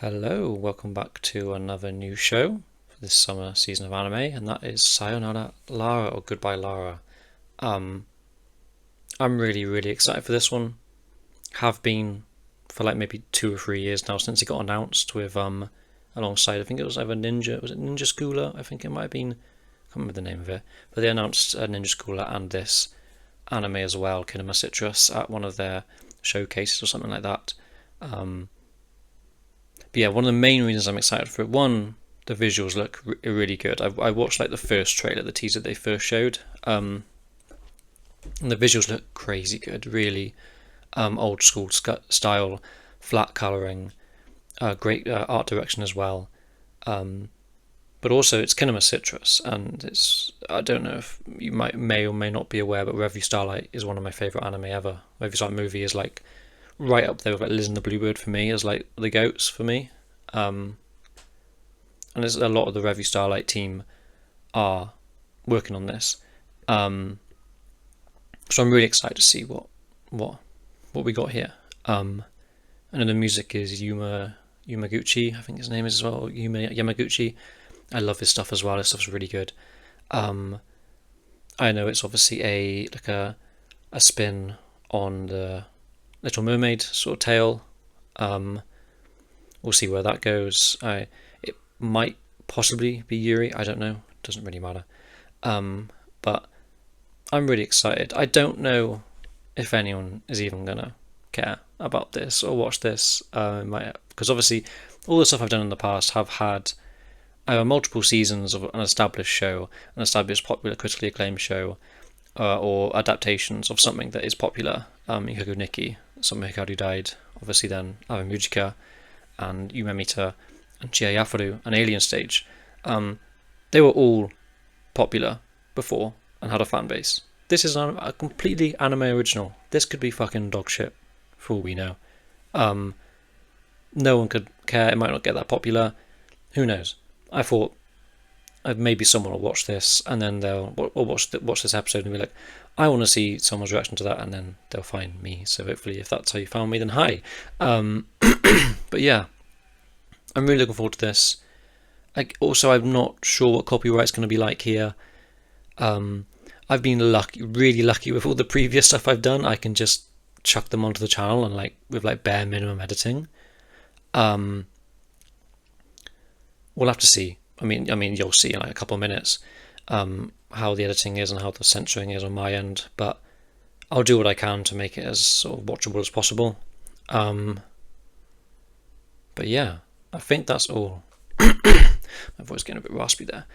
Hello, welcome back to another new show for this summer season of anime, and that is Sayonara Lara or Goodbye Lara. I'm really excited for this one. Have been for like maybe 2 or 3 years now since it got announced with alongside I think it was either Ninja Schooler? I think it might have been, I can't remember the name of it, but they announced Ninja Schooler and this anime as well, Kinema Citrus, at one of their showcases or something like that. But yeah, one of the main reasons I'm excited for it, one, the visuals look really good. I watched like the first trailer, the teaser they first showed, and the visuals look crazy good. Really old school style, flat colouring, great art direction as well. But also it's Kinema Citrus, and it's, I don't know if you may or may not be aware, but Revue Starlight is one of my favourite anime ever. Revue Starlight movie is like right up there with like Liz and the Bluebird for me, as like the goats for me. And there's a lot of the Revue Starlight team are working on this. So I'm really excited to see what we got here. And then the music is Yumaguchi, I think his name is as well, Yamaguchi. I love his stuff as well. His stuff's really good. I know it's obviously a spin on the Little Mermaid sort of tale. We'll see where that goes. It might possibly be Yuri. I don't know. Doesn't really matter. But I'm really excited. I don't know if anyone is even gonna care about this or watch this. Because obviously all the stuff I've done in the past have had multiple seasons of an established show, an established popular critically acclaimed show, or adaptations of something that is popular. Ikaku Nikki, Summer Hikaru died, obviously then Ave Mujika and Umemita and Chiayafaru and Alien Stage. They were all popular before and had a fan base. This is a completely anime original. This could be fucking dog shit for all we know. No one could care. It might not get that popular. Who knows? I thought maybe someone will watch this and then they'll watch this episode and be like, I want to see someone's reaction to that, and then they'll find me. So hopefully, if that's how you found me, then hi. But yeah, I'm really looking forward to this. Also, I'm not sure what copyright's going to be like here. I've been really lucky with all the previous stuff I've done. I can just chuck them onto the channel and with bare minimum editing. We'll have to see. I mean, you'll see in like a couple of minutes how the editing is and how the censoring is on my end. But I'll do what I can to make it as sort of watchable as possible. But yeah, I think that's all. My voice getting a bit raspy there.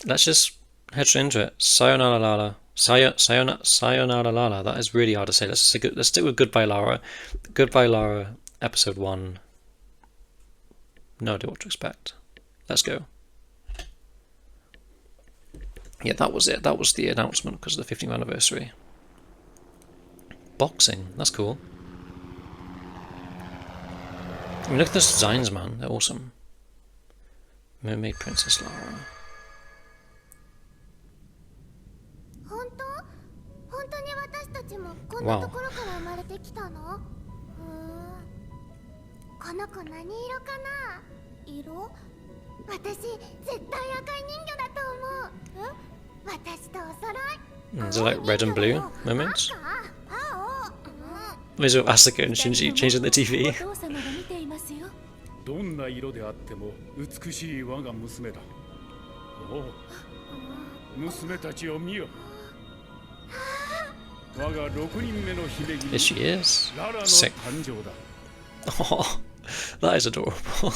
Let's just head straight into it. Sayonara Lara. Sayonara Lara. That is really hard to say. Let's stick with Goodbye Lara. Goodbye Lara, episode 1. No idea what to expect. Let's go. Yeah, that was it. That was the announcement because of the 15th anniversary. Boxing. That's cool. I mean, look at those designs, man. They're awesome. Mermaid Princess Lara. Wow. Is it like red and blue mermaids? These are Asuka and Shinji changing the TV. どんな色であっても美しい我が娘だ。おお、娘たちを見よ。我が6人目の秀樹。There she is. ララの Sick. 誕生だ。 Oh, that is adorable.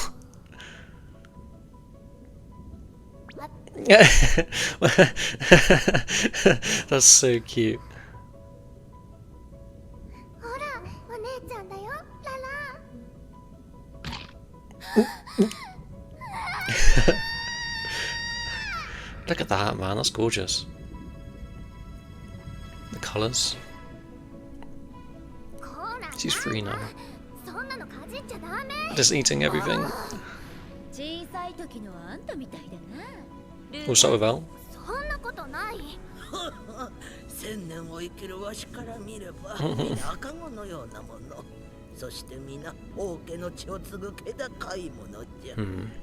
That's so cute. Look at that, man. That's gorgeous. The colours. She's free now. Just eating everything. We'll start with L. 1000年を生きるわしから見れば皆赤子のようなもの。そして皆王家の血を継ぐ気高いものじゃ。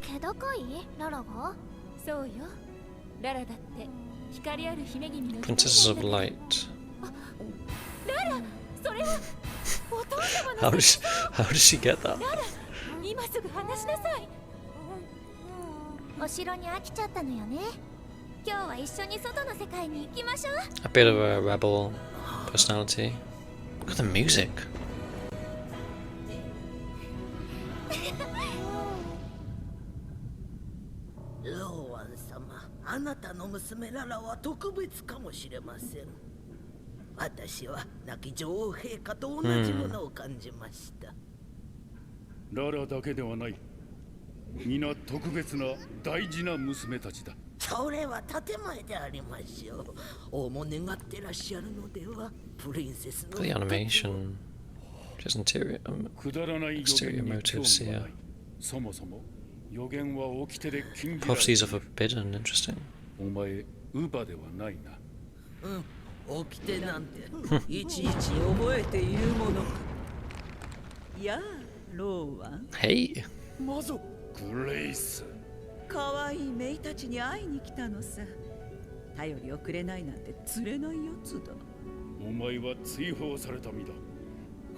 気高いララが？そうよ。ララだって光ある姫君の Princesses of Light. ララ、それはお父様の How does she get that? ララ、今すぐ話しなさい。お城に飽きちゃったのよね。今日は一緒に外の世界に行きましょう。 A bit of a rebel personality. Look at the music. ローワン様、あなたの娘ララは特別かもしれません。私は亡き女王陛下と同じものを感じました。ララだけではない。皆特別な大事な娘たちだ。それは建前でありましょう。王も願ってらっしゃるのでは。プリンセスの The animation. Just interior, くだらない予 exterior 言に興 motives 味は here. ない。そもそも予言は掟で禁じられ Prophecies are forbidden. Interesting. お前ウバではないな。掟なんていちいち覚えているものか。やあ、ローワン。Hey. マゾグレイス。可愛いメイたちに会いに来たのさ。頼りをくれないなんて釣れないやつだ。お前は追放された身だ。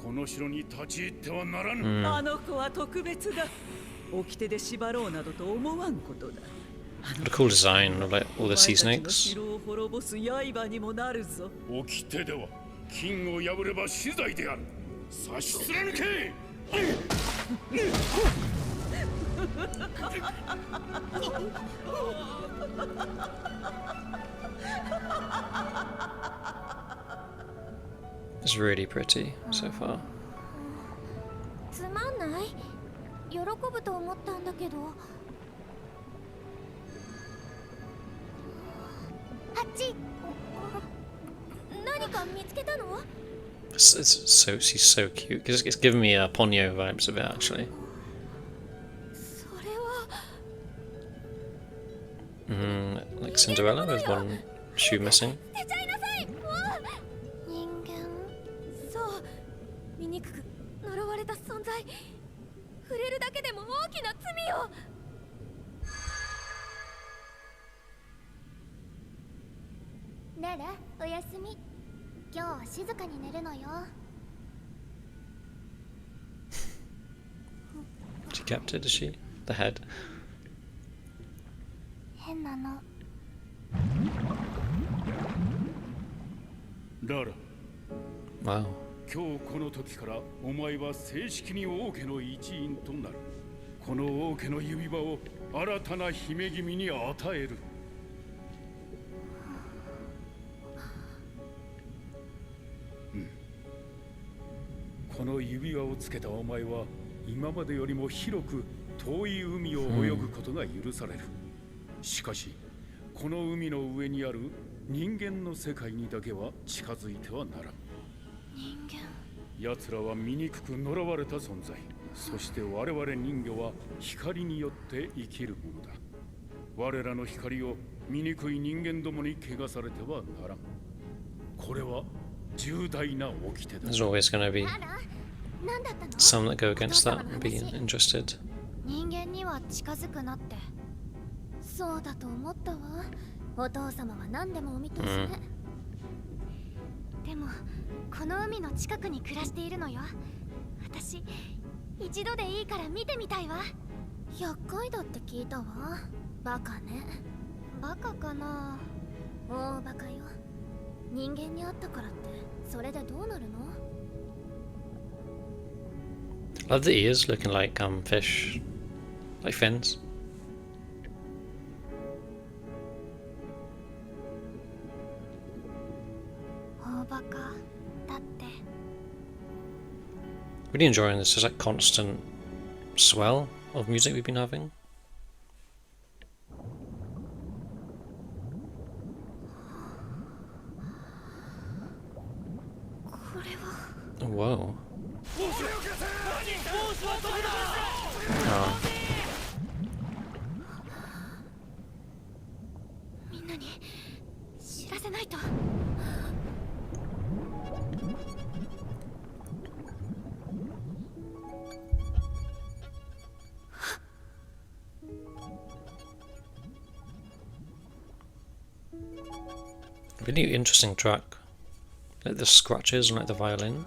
この城に立ち入ってはならぬ。あの子は特別だ。掟で縛ろうなどと思わんことだ。 What a cool design of like all the sea お前た snakes. ちの城を滅ぼす刃にもなるぞ。掟では金を破れば死罪である。差し貫け。It's really pretty so far. つまんない？喜ぶと思ったんだけど。あっち。何か見つけたのShe's so cute. It's giving me Ponyo vibes of it actually. それは Like Cinderella with one shoe missing. 出ちゃいなさい。人間。そう、醜く呪われた存在。触れるだけでも大きな罪を。ララ、おやすみ。今日は静かに寝るのよ。She kept it, does she? The head. 変なの。ララ、 Wow. 今日この時からお前は正式に王家の一員となる。この王家の指輪を新たな姫君に与える。この指輪をつけたお前は今までよりも広く遠い海を泳ぐことが許される。しかしこの海の上にある人間の世界にだけは近づいてはならん。人間。奴らは醜く呪われた存在。そして我々人魚は光によって生きるものだ。我らの光を醜い人間どもに汚されてはならん。これは重大な掟だ。 There's always going to be ララ、何だったの？ some that go against that and be interested. 人間には近づくなって。そうだと思ったわ。お父様は何でもお見通しね。でもこの海の近くに暮らしているのよ。私一度でいいから見てみたいわ。厄介だって聞いたわ。バカね。バカかな。大バカよ。人間に会ったからってそれでどうなるの？ I love the ears looking like fish, like fins. 大バカだって。 Really enjoying this. Just like constant swell of music we've been having. これは。 Oh, whoa. Oh. みんなに知らせないと。Really interesting track. Like the scratches and like the violin.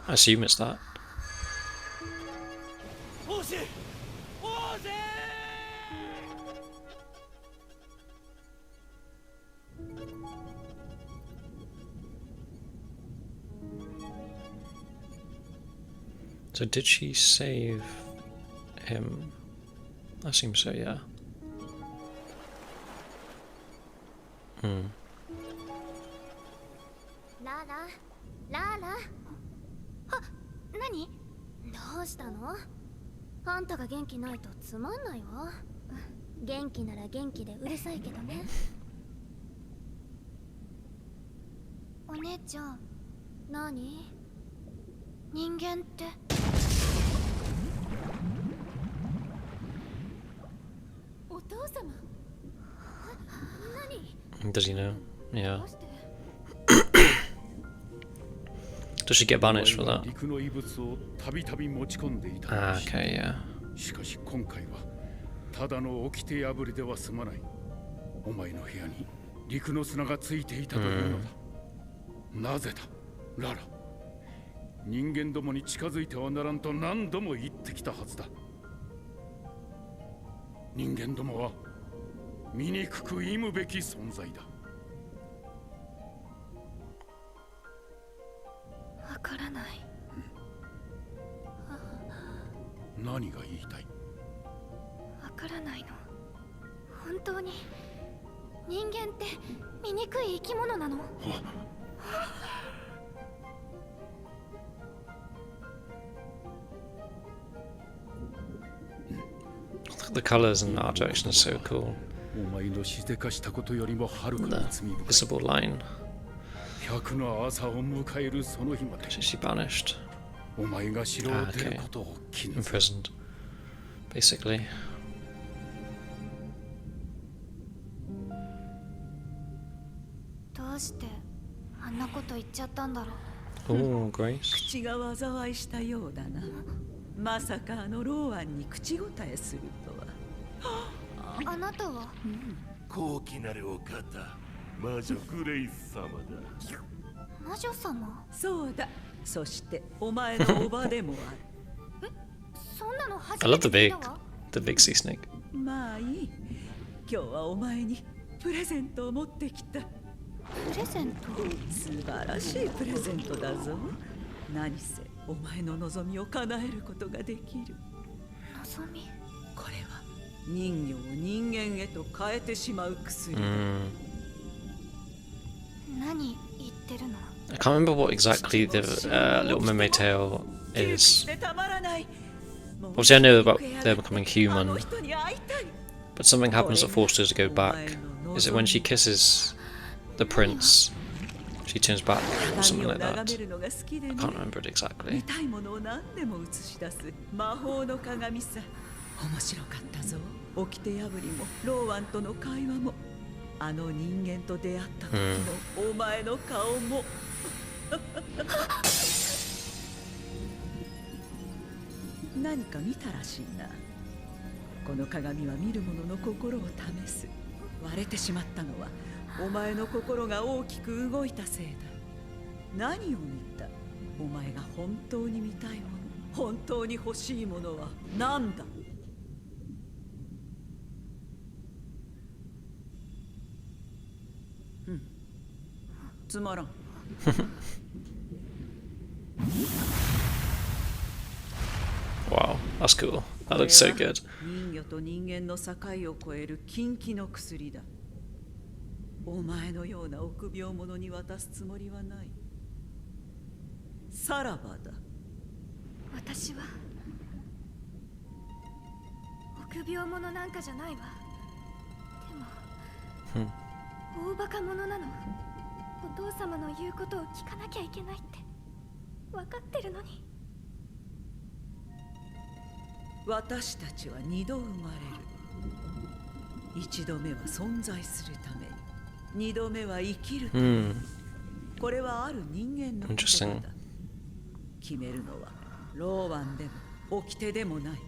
I assume it's that. So did she save him? I assume so, yeah. Lara? Lara? は、何？どうしたの？あんたが元気ないとつまんないわ。元気なら元気でうるさいけどね。お姉ちゃん、何？人間って。お父様。何？ Does he know? Yeah. どうして？ Does she get banished for that? 陸の遺物をたびたび持ち込んでいたの Ah, に okay, yeah. しかし今回はただの掟破りでは済まない。お前の部屋に陸の砂がついていたというのだ。なぜだ、ララ。人間どもに近づいてはならんと何度も言ってきたはずだ。人間どもは醜く忌むべき存在だ。わからない。何が言いたい？わからないの。本当に人間って醜い生き物なの？ The colours and art direction is so cool. お前のしでかしたことよりもはるかに The 罪深い。 visible line. 百の朝を迎えるその日まで Is she banished? お前が城を出ることを禁ず。 Imprisoned. Basically. どうしてあんなこと言っちゃったんだろう。 Oh, Grace. 口が災いしたようだな。まさかあのローアンに口答えするとは。あなたは高貴なるお方、魔女グレイス様だ。魔女様？そうだ。そしてお前のおばでもある。そんなの初 I め love て the 聞い big, たわ。 the big sea snake. まあいい。今日はお前にプレゼントを持ってきた。プレゼント？素晴らしいプレゼントだぞ。何せお前の望みを叶えることができる。望み？これは人魚を人間へと変えてしまう薬だ。何言ってるの？ I can't remember what exactly the Little Mermaid tale is. でたまらない。 Obviously, I know about them becoming あ human, の人に会いたい。 but something happens that forced her to go back. Is it when she kisses the prince? She turns back or 鏡 something を like 眺 that. めるのが好きで I ね。 can't remember it 見 exactly. たいものを何でも映し出す魔法の鏡さ。面白かったぞ。掟破りもローワンとの会話もあの人間と出会った時のお前の顔も。何か見たらしいな。この鏡は見る者の心を試す。割れてしまったのはお前の心が大きく動いたせいだ。何を見た？お前が本当に見たいもの、本当に欲しいものは何だ？つまらん。Wow, that's cool. That looks so good. 人魚と人間の境を越える禁忌の薬だ。お前のような臆病者に渡すつもりはない。さらばだ。私は臆病者なんかじゃないわ。でも大バカ者なの。お父様の言うことを聞かなきゃいけないって分かってるのに。私たちは二度生まれる。一度目は存在するため、二度目は生きるため。 Hmm. これはある人間の言葉だ。決めるのはローワンでも掟でもない。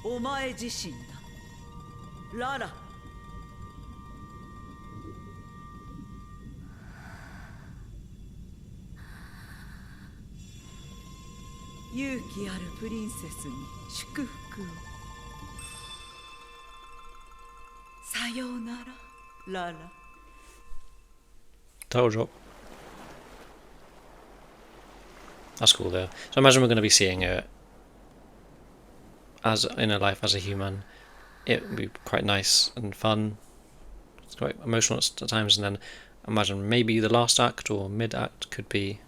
お前自身だ。ララ。勇気あるプリンセスに祝福を。さようなら、ララ。 Title drop. That's cool though. So I imagine we're going to be seeing her as in her life as a human. It would be quite nice and fun. It's quite emotional at times, and then imagine maybe the last act or mid act could be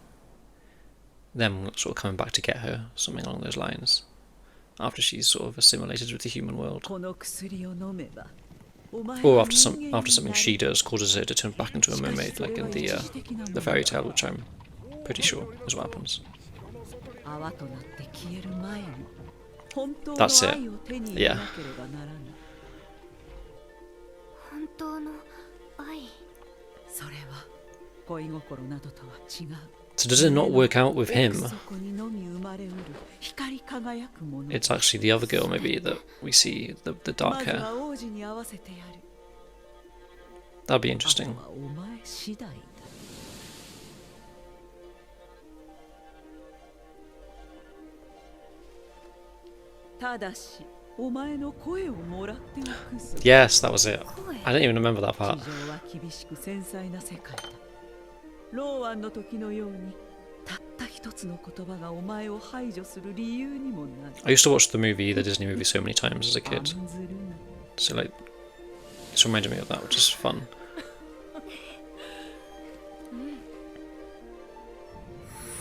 them sort of coming back to get her, something along those lines, after she's sort of assimilated with the human world. この薬を飲めば Or after something she does causes her to turn back into a mermaid, like in the fairy tale, which I'm pretty sure is what happens. That's it. Yeah. 本当の愛。それは恋心などとは違う。 So does it not work out with him? そこにのみ生まれうる光り輝くもの。 It's actually the other girl, maybe, that we see, the dark まず hair. は王子に合わせてやる。 That'd be あと interesting. はお前次第だ。ただし、お前の声をもらっておくぞ。 Yes, that was it. I didn't even remember that 地 part. 上は厳しく繊細な世界だ。ローアンの時のように、たった一つの言葉がお前を排除する理由にもなる。 I used to watch the movie, the Disney movie, so many times as a kid. 案ずるな。 So like, it's reminded me of that, which is fun.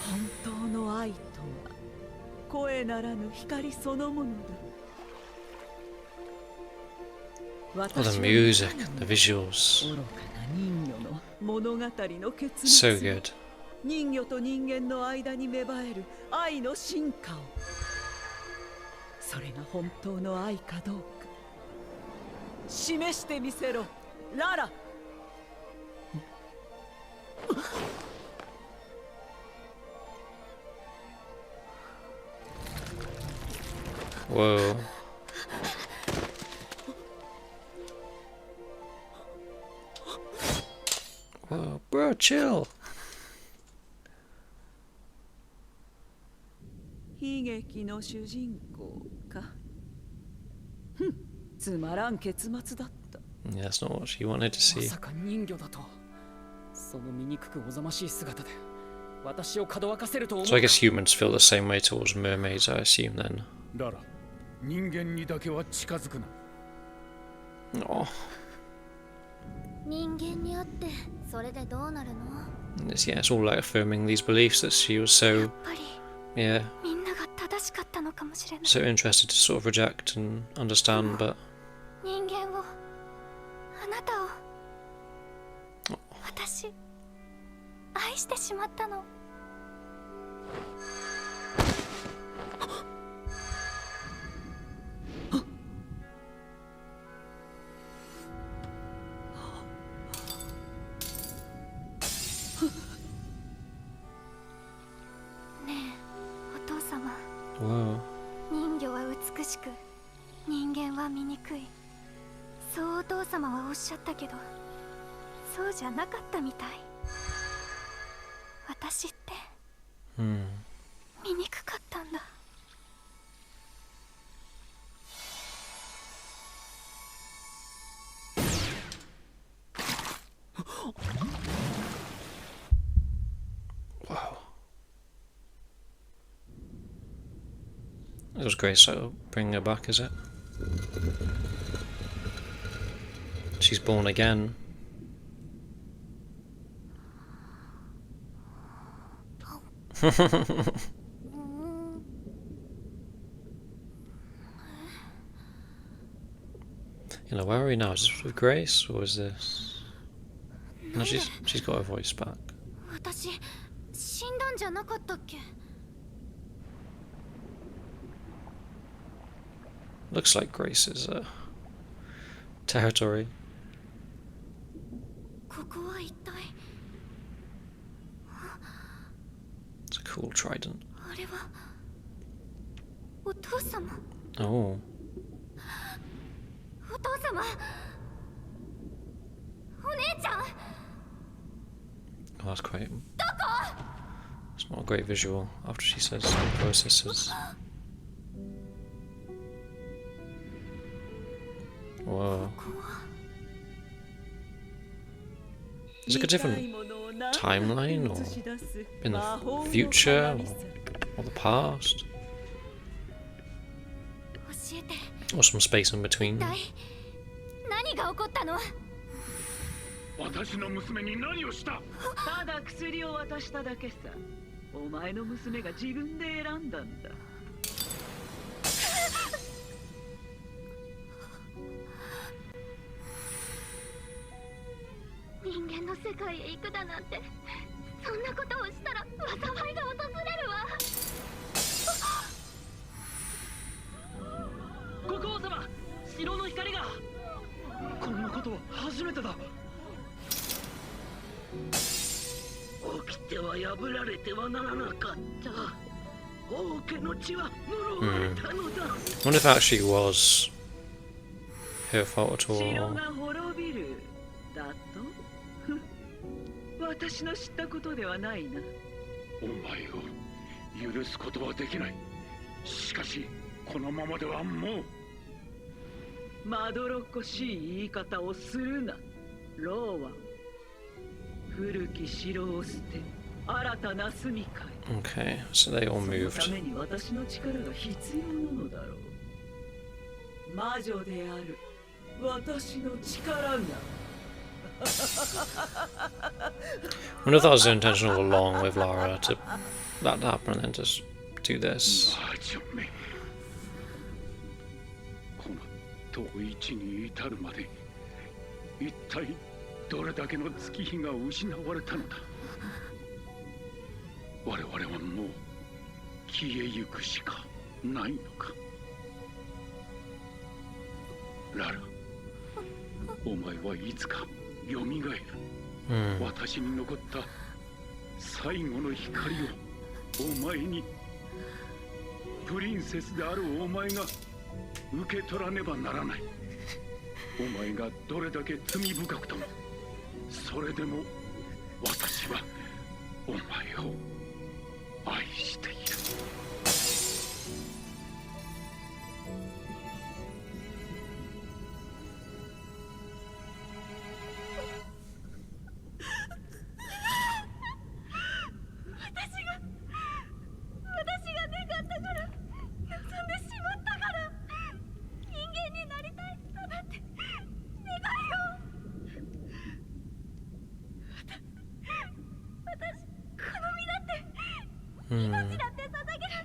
本当の愛とは声ならぬ光そのものだ。 Oh, the music, the visuals, 愚かな人魚の物語の結 so 末。 good. 人魚と人間の間に芽生える愛の進化を。それが本当の愛かどうか示してみせろ、ララ。 Whoa. Whoa, bro, chill. 悲劇の主人公か。ふん、つまらん結末だった。 Yeah, that's not what she wanted to ま see. さか人魚だと。その醜くおぞましい姿で私をかどわかせると思う So I guess humans feel the same way towards mermaids, I assume then. ララ、人間にだけは近づくな。 Oh, 人間に会ってそれでどうなるの？ yeah, it's all like affirming these beliefs that she was や so, っぱり yeah, みんなが正しかったのかもしれない。 so interested to sort of reject and understand, but 人間を、あなたを、私、愛してしまったの。 ねえ、お父様。 whoa. 人魚は美しく、人間は醜い。そうお父様はおっしゃったけど、そうじゃなかったみたい。私って Hmm. 醜かったんだ。 Wow. It was great, so bringing her back, is it? She's born again. You know, where are we now? Is this with Grace, or is this? No, she's got her voice back. 私、死んだんじゃなかったっけ？ Looks like Grace's territory. ここは一体、 It's a cool trident. あれはお父様。 Oh, お父様。お姉ちゃん。 oh that's quite. It's What a great visual after she says processes. Whoa. Is it like a different timeline, or in the future, or the past? Or some space in between? 何が起こったの？私の娘に何をした？ただ薬を渡しただけさ。お前の娘が自分で選んだんだ。人間の世界へ行くだなんて、そんなことをしたら災いが訪れるわ。国王様、城の光が。こんなことは初めてだ。起きては破られてはならなかった。王家の血は呪われたのだ。I wonder if it actually was her fault at 城 all. が滅びるだと？私の知ったことではないな。お前を許すことはできない。しかしこのままではもう。まどろっこしい言い方をするな、ローワン。古き城を捨て、新たな住みかへ。Okay, so they all その moved. ために私の力が必要なのだろう。魔女である私の力が。I wonder if that was intentional all along with Lara to that happen and then just do this. 魔女め。この遠い地に至るまで、一体どれだけの月日が失われたのだ。我々はもう消えゆくしかないのか。ララ、お前はいつかよみがえる。私に残った最後の光をお前に、プリンセスであるお前が受け取らねばならない。お前がどれだけ罪深くとも、それでも私はお前を愛している。私が願ったから、望んでしまったから、人間になりたいだって願いよ。私この身だって命だって捧げる。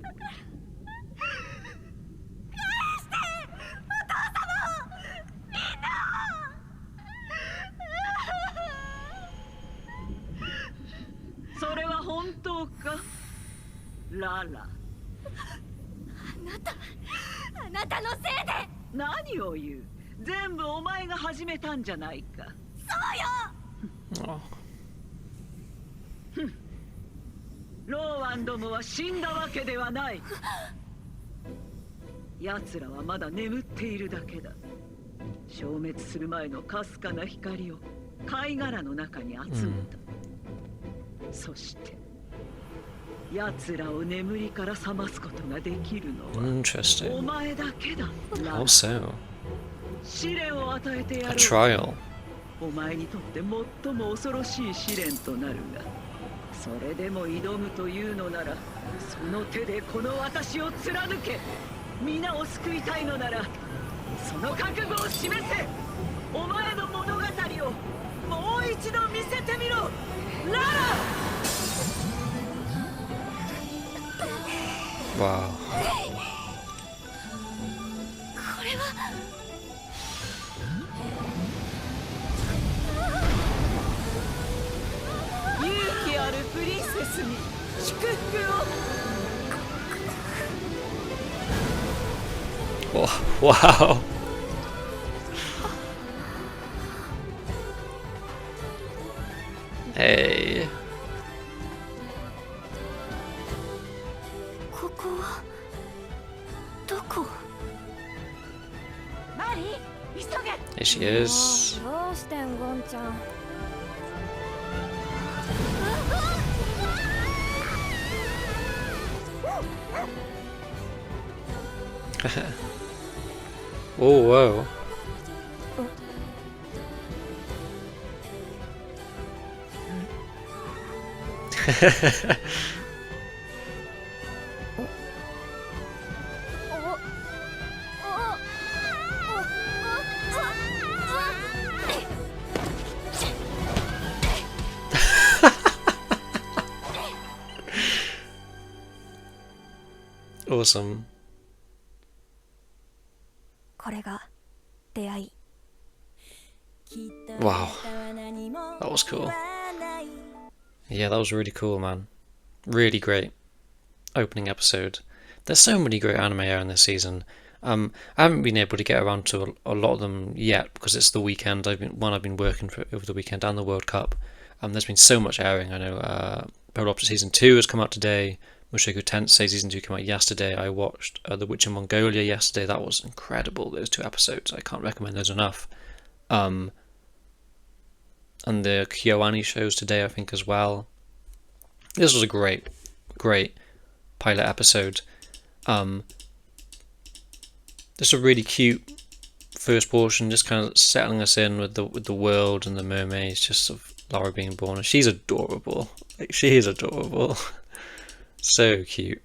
だから返してお父様を、みんなそれは本当か、ララ？あなたのせいで。何を言う。全部お前が始めたんじゃないか。そうよ。 Oh. ローワンどもは死んだわけではない。奴らはまだ眠っているだけだ。消滅する前のかすかな光を貝殻の中に集めた。そして奴らを眠りから覚ますことができるのは Interesting. お前だけだ。ララ、 Also, 試練を与えてや a ろう。 trial. お前にとって最も恐ろしい試練となるが、それでも挑むというのなら、その手でこの私を貫け。皆を救いたいのなら、その覚悟を示せ。お前の物語をもう一度見せてみろ、ララ。 Wow. これは勇気あるプリンセスに祝福を。Oh, wow. Hey. ここはどこ？マリー、急げ。 Here she is. どうしてんゴンちゃん。Oh, whoa. Awesome. これが出会い。 Wow. That was cool. Yeah, that was really cool, man. Really great opening episode. There's so many great anime out in this season. I haven't been able to get around to a lot of them yet because it's the weekend. I've been working for over the weekend and the World Cup. There's been so much airing. I know Polar Opposite Season 2 has come out today. Mushoku Tensei Season 2 came out yesterday. I watched The Witch in Mongolia yesterday. That was incredible, those 2 episodes. I can't recommend those enough. And the KyoAni shows today, I think, as well. This was a great pilot episode. Just a really cute first portion, just kind of settling us in with the world and the mermaids, just of Lara being born. And she's adorable. Like, she is adorable. So cute.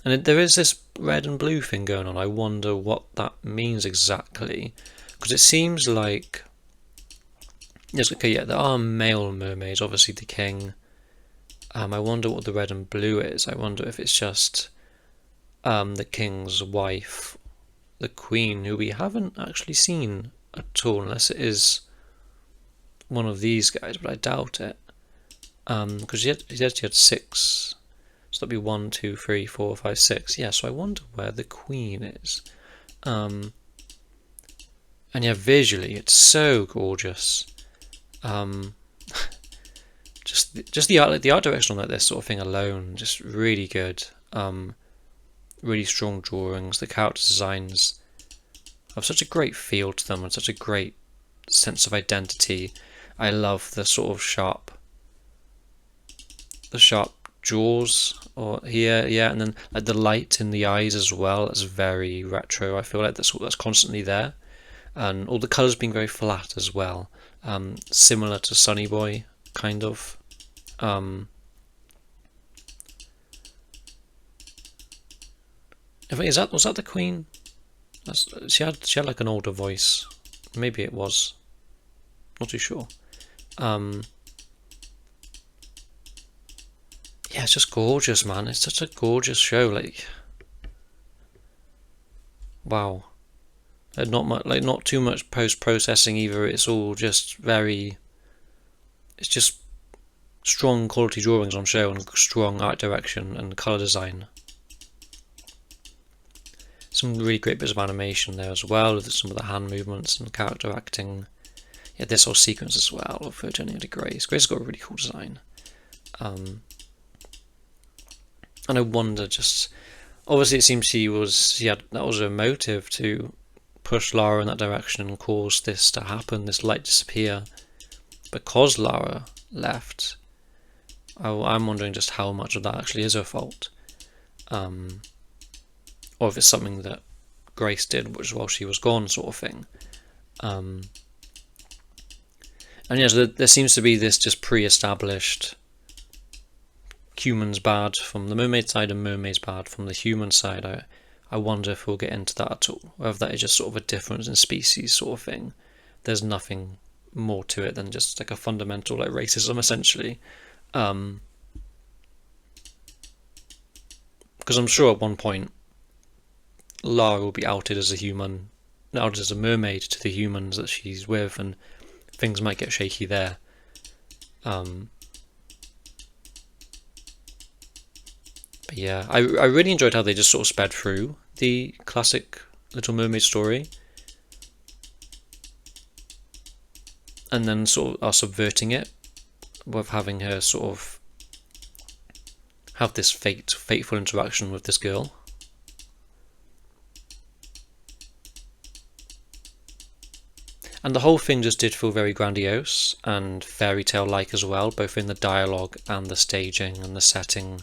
And there is this red and blue thing going on. I wonder what that means exactly, because it seems like, yes, okay, yeah, there are male mermaids, obviously the king. I wonder what the red and blue is. I wonder if it's just the king's wife, the queen, who we haven't actually seen at all, unless it is one of these guys, but I doubt it. Because she had 6, so that'd be 1, 2, 3, 4, 5, 6. Yeah, so I wonder where the queen is. And yeah, visually, it's so gorgeous. Just the art direction on like this sort of thing alone, just really good. Really strong drawings. The character designs have such a great feel to them and such a great sense of identity. I love the sort of sharp jaws or here, yeah, and then like the light in the eyes as well. It's very retro. I feel like that's constantly there, and all the colours being very flat as well. Similar to Sunny Boy, kind of. Was that the queen? She had like an older voice. Maybe it was. Not too sure. Yeah, it's just gorgeous, man. It's such a gorgeous show. Like, wow. Not too much post-processing either. It's all just very. It's just strong quality drawings on show and strong art direction and color design. Some really great bits of animation there as well, with some of the hand movements and character acting. Yeah, this whole sequence as well of her turning into Grace. Grace has got a really cool design. And I wonder, just obviously it seems that was her motive to push Lara in that direction and cause this to happen, this light disappear, because Lara left. I'm wondering just how much of that actually is her fault, or if it's something that Grace did while she was gone, sort of thing. And yeah, so there seems to be this just pre-established humans bad from the mermaid side and mermaids bad from the human side. I wonder if we'll get into that at all, or if that is just sort of a difference in species sort of thing. There's nothing more to it than just like a fundamental like racism, essentially. Because I'm sure at one point Lara will be outed as a mermaid to the humans that she's with, and things might get shaky there. But yeah, I really enjoyed how they just sort of sped through the classic Little Mermaid story, and then sort of are subverting it with having her sort of have this fateful interaction with this girl. And the whole thing just did feel very grandiose and fairy tale like as well, both in the dialogue and the staging and the setting.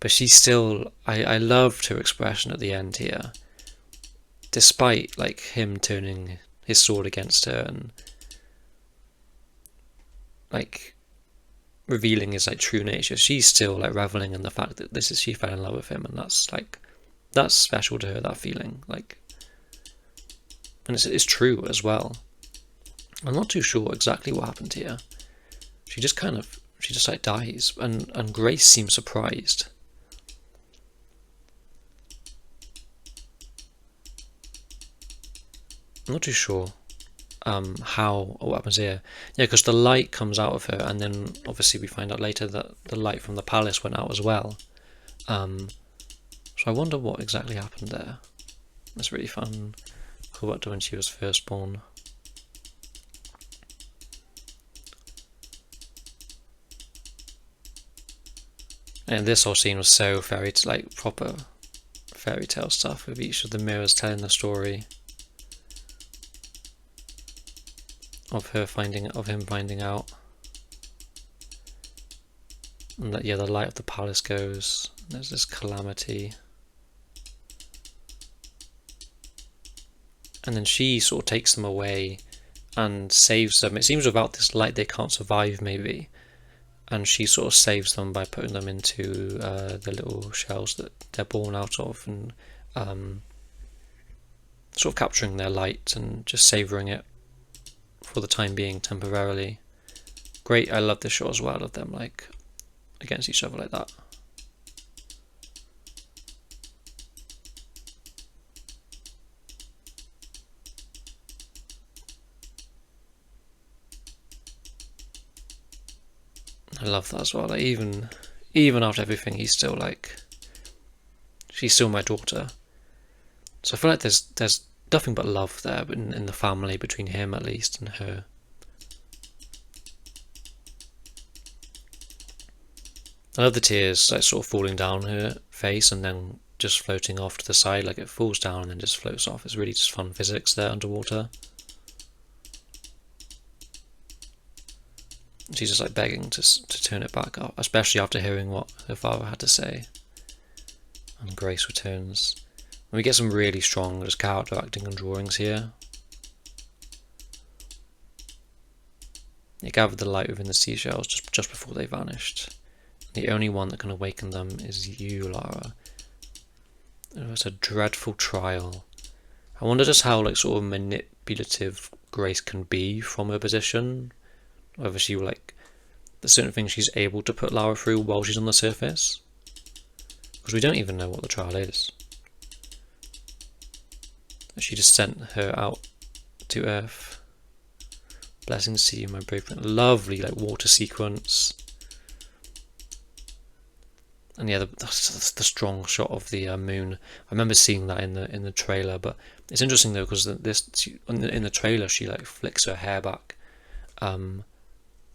but she's still, I loved her expression at the end here, despite like him turning his sword against her and like revealing his like true nature. She's still like reveling in the fact that she fell in love with him, and that's special to her, that feeling, like, and it's true as well. I'm not too sure exactly what happened here. She just like dies, and Grace seems surprised. I'm not too sure how or what happens here. Yeah, because the light comes out of her, and then obviously we find out later that the light from the palace went out as well. So I wonder what exactly happened there. That's really fun. Go back to when she was first born. And this whole scene was so proper fairy tale stuff, with each of the mirrors telling the story of him finding out. And that, yeah, the light of the palace goes. There's this Calamity. And then she sort of takes them away and saves them. It seems without this light they can't survive, maybe. And she sort of saves them by putting them into the little shells that they're born out of, and sort of capturing their light and just savouring it for the time being, temporarily. Great, I love this shot as well, of them like against each other like that. I love that as well. Like even after everything, he's still like, she's still my daughter. So I feel like there's nothing but love there in the family, between him at least and her. I love the tears like sort of falling down her face and then just floating off to the side, like it falls down and then just floats off. It's really just fun physics there underwater. She's just like begging to turn it back up, especially after hearing what her father had to say. And Grace returns. And we get some really strong just character acting and drawings here. They gathered the light within the seashells just before they vanished. The only one that can awaken them is you, Lara. It was a dreadful trial. I wonder just how like sort of manipulative Grace can be from her position. Whether she like, there's certain things she's able to put Lara through while she's on the surface, because we don't even know what the trial is. She just sent her out to Earth. Blessings to you, my brave friend. Lovely like water sequence, and yeah, the strong shot of the moon. I remember seeing that in the trailer, but it's interesting though, because in the trailer she like flicks her hair back.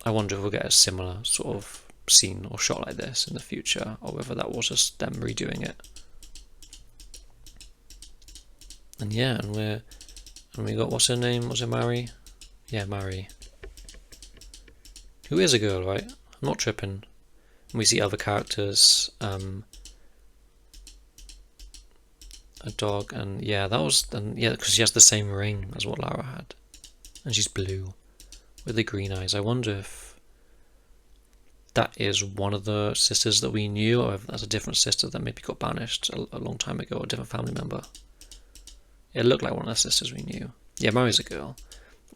I wonder if we'll get a similar sort of scene or shot like this in the future, or whether that was just them redoing it. And yeah, and we got, what's her name? Was it Mary? Yeah, Mary. Who is a girl, right? I'm not tripping. And we see other characters, a dog, and yeah, because she has the same ring as what Lara had, and she's blue with the green eyes. I wonder if that is one of the sisters that we knew, or if that's a different sister that maybe got banished a long time ago, or a different family member. It looked like one of the sisters we knew. Yeah, Mary's a girl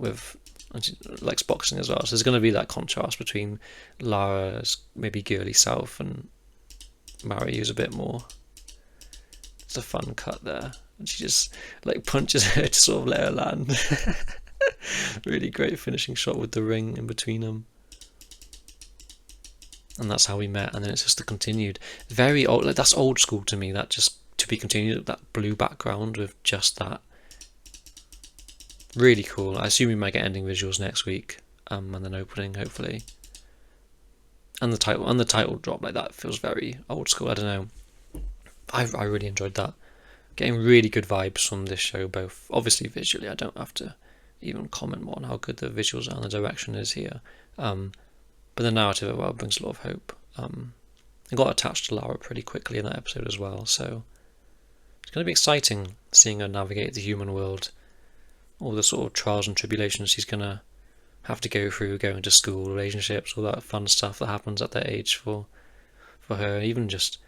and she likes boxing as well, so there's going to be that contrast between Lara's maybe girly self and Mary, who's a bit more. It's a fun cut there, and she just like punches her to sort of let her land. Really great finishing shot with the ring in between them. And that's how we met, and then it's just the continued, very old, like that's old school to me, that just to be continued, that blue background with just that. Really cool. I assume we might get ending visuals next week, and then opening hopefully. And the title drop, like that feels very old school. I don't know. I really enjoyed that. Getting really good vibes from this show, both obviously visually. I don't have to even comment more on how good the visuals are and the direction is here. But the narrative as well brings a lot of hope. I got attached to Lara pretty quickly in that episode as well, so it's going to be exciting seeing her navigate the human world, all the sort of trials and tribulations she's going to have to go through, going to school, relationships, all that fun stuff that happens at that age for her, even just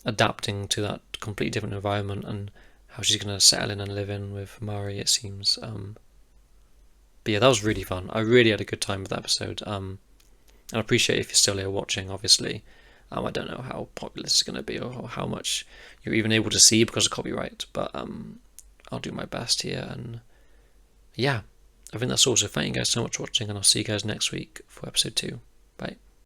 adapting to that completely different environment and how she's going to settle in and live in with Mari, it seems. But yeah, that was really fun. I really had a good time with that episode. And I appreciate if you're still here watching, obviously. I don't know how popular this is going to be or how much you're even able to see because of copyright, but I'll do my best here. And yeah, I think that's all. So thank you guys so much for watching, and I'll see you guys next week for episode 2. Bye.